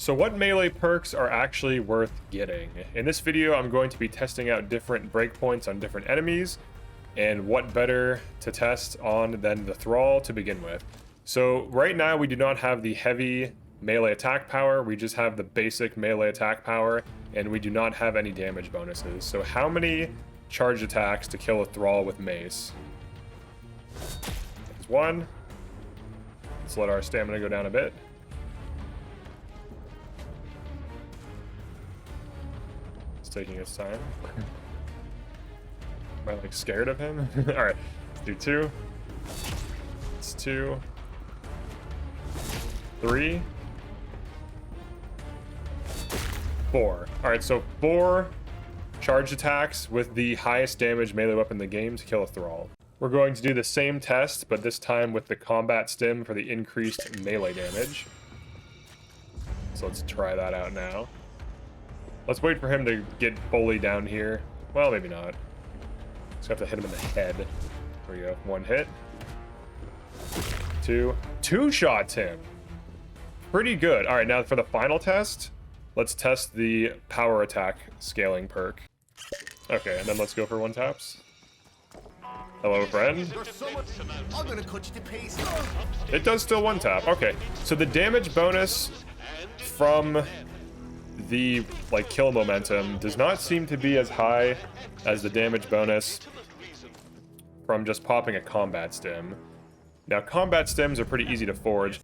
So what melee perks are actually worth getting? In this video, I'm going to be testing out different breakpoints on different enemies, and what better to test on than the Thrall to begin with. So right now we do not have the heavy melee attack power, we just have the basic melee attack power, and we do not have any damage bonuses. So how many charge attacks to kill a Thrall with Mace? There's one. Let's let our stamina go down a bit. Taking his time. Am I like scared of him? All right, let's do 2. It's 2, 3, 4. All right, so 4 charge attacks with the highest damage melee weapon in the game to kill a Thrall. We're going to do the same test, but this time with the combat stim for the increased melee damage. So let's try that out now. Let's wait for him to get fully down here. Well, maybe not. Just have to hit him in the head. There we go. 1 hit. 2. 2 shots him. Pretty good. All right, now for the final test, let's test the power attack scaling perk. Okay, and then let's go for 1 taps. Hello, friend. I'm gonna cut you to pieces. It does still 1 tap. Okay, so the damage bonus from the kill momentum does not seem to be as high as the damage bonus from just popping a combat stim. Now combat stims are pretty easy to forge,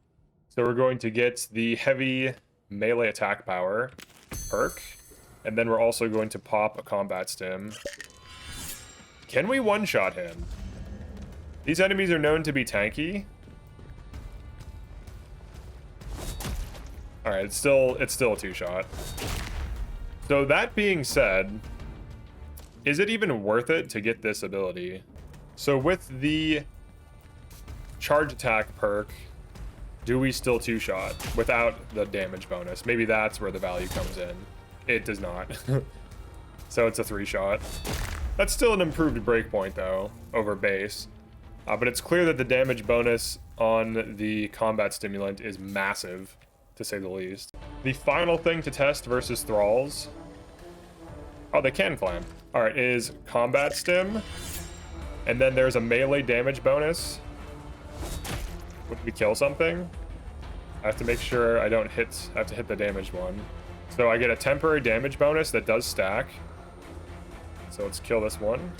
so we're going to get the heavy melee attack power perk, and then we're also going to pop a combat stim. Can we one-shot him? These enemies are known to be tanky. All right, it's still a 2-shot. So that being said, is it even worth it to get this ability? So with the charge attack perk, do we still 2-shot without the damage bonus? Maybe that's where the value comes in. It does not. So it's a 3-shot. That's still an improved breakpoint though, over base. But it's clear that the damage bonus on the combat stimulant is massive, to say the least. The final thing to test versus Thralls, oh, they can climb. All right, is combat stim, and then there's a melee damage bonus. Would we kill something? I have to make sure I don't hit, I have to hit the damaged one. So I get a temporary damage bonus that does stack. So let's kill this one.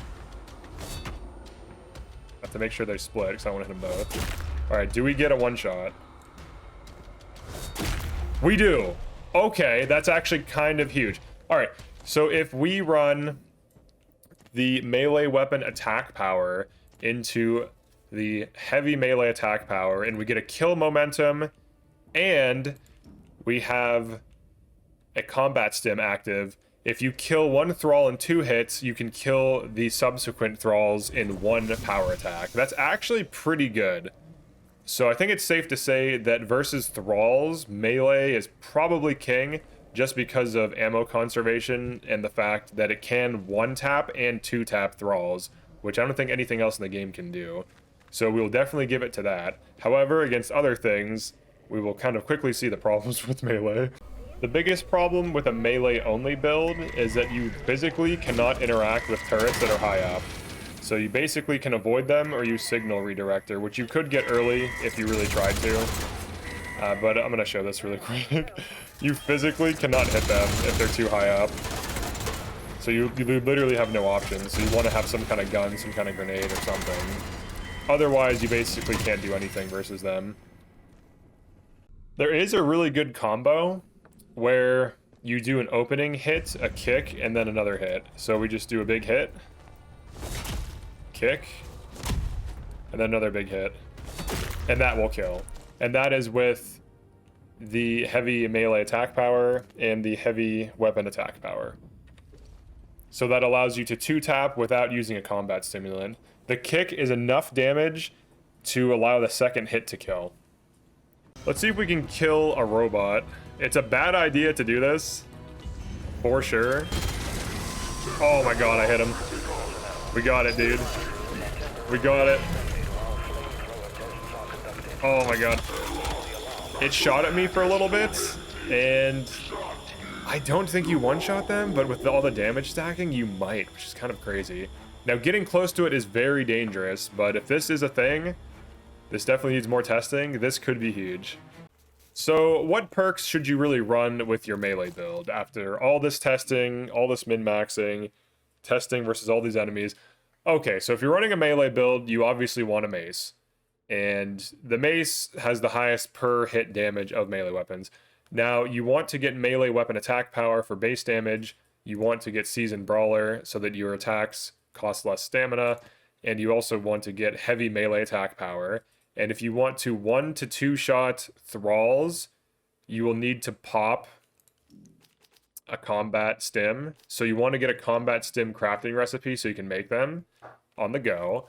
I have to make sure they split because I want to hit them both. All right, do we get a 1-shot? We do. Okay, that's actually kind of huge. All right, so if we run the melee weapon attack power into the heavy melee attack power, and we get a kill momentum, and we have a combat stim active, if you kill 1 Thrall in 2 hits, you can kill the subsequent Thralls in 1 power attack. That's actually pretty good. So I think it's safe to say that versus Thralls, melee is probably king just because of ammo conservation and the fact that it can 1-tap and 2-tap Thralls, which I don't think anything else in the game can do. So we'll definitely give it to that. However, against other things, we will kind of quickly see the problems with melee. The biggest problem with a melee-only build is that you physically cannot interact with turrets that are high up. So you basically can avoid them or use signal redirector, which you could get early if you really tried to. But I'm going to show this really quick. You physically cannot hit them if they're too high up. So you literally have no options. So you want to have some kind of gun, some kind of grenade or something. Otherwise, you basically can't do anything versus them. There is a really good combo where you do an opening hit, a kick, and then another hit. So we just do a big hit, kick, and then another big hit, and that will kill. And that is with the heavy melee attack power and the heavy weapon attack power. So that allows you to 2-tap without using a combat stimulant. The kick is enough damage to allow the second hit to kill. Let's see if we can kill a robot. It's a bad idea to do this, for sure. Oh my god, I hit him. We got it, dude. We got it. Oh my god. It shot at me for a little bit, And I don't think you one-shot them, but with all the damage stacking, you might, which is kind of crazy. Now, getting close to it is very dangerous, but if this is a thing, this definitely needs more testing. This could be huge. So what perks should you really run with your melee build after all this testing, all this min-maxing, testing versus all these enemies? Okay, so if you're running a melee build, you obviously want a mace. And the mace has the highest per hit damage of melee weapons. Now, you want to get melee weapon attack power for base damage. You want to get Seasoned Brawler so that your attacks cost less stamina. And you also want to get heavy melee attack power. And if you want to 1 to 2 shot thralls, you will need to pop a combat stim. So you want to get a combat stim crafting recipe so you can make them on the go.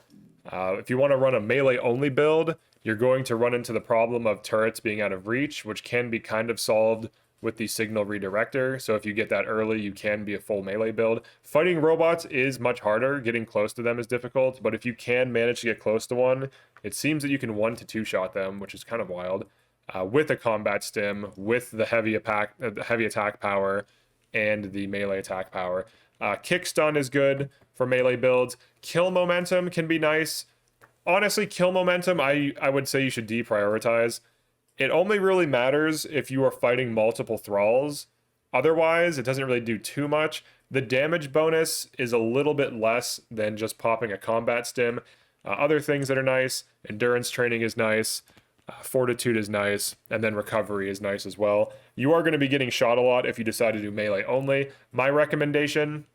If you want to run a melee only build, you're going to run into the problem of turrets being out of reach, which can be kind of solved with the signal redirector. So if you get that early, you can be a full melee build. Fighting robots is much harder. Getting close to them is difficult, but if you can manage to get close to one, it seems that you can 1 to 2 shot them, which is kind of wild, with a combat stim, with the heavy attack power, and the melee attack power. Kick stun is good for melee builds. Kill momentum can be nice. Honestly, kill momentum, I would say you should deprioritize. It only really matters if you are fighting multiple thralls. Otherwise, it doesn't really do too much. The damage bonus is a little bit less than just popping a combat stim. Other things that are nice, endurance training is nice, fortitude is nice, and then recovery is nice as well. You are going to be getting shot a lot if you decide to do melee only. My recommendation,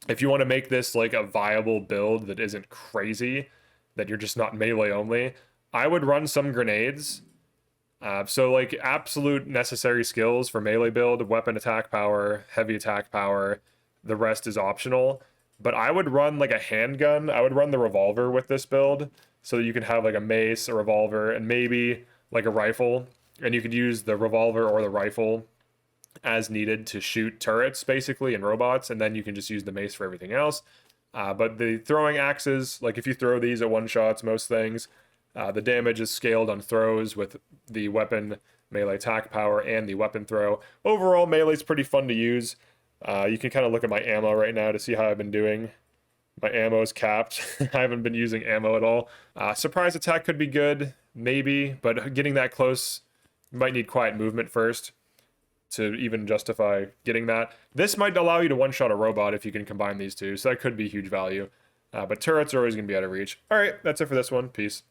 if you want to make this like a viable build that isn't crazy, that you're just not melee only, I would run some grenades. So like absolute necessary skills for melee build, weapon attack power, heavy attack power, the rest is optional. But I would run like a handgun. I would run the revolver with this build so that you can have like a mace, a revolver, and maybe like a rifle. And you could use the revolver or the rifle as needed to shoot turrets basically and robots, and then you can just use the mace for everything else. But the throwing axes, like if you throw these at one shots, most things, the damage is scaled on throws with the weapon melee attack power and the weapon throw. Overall, melee's pretty fun to use. You can kind of look at my ammo right now to see how I've been doing. My ammo is capped. I haven't been using ammo at all. Surprise attack could be good, maybe, but getting that close, you might need quiet movement first to even justify getting that. This might allow you to one-shot a robot if you can combine these two, so that could be huge value. But turrets are always going to be out of reach. All right, that's it for this one. Peace.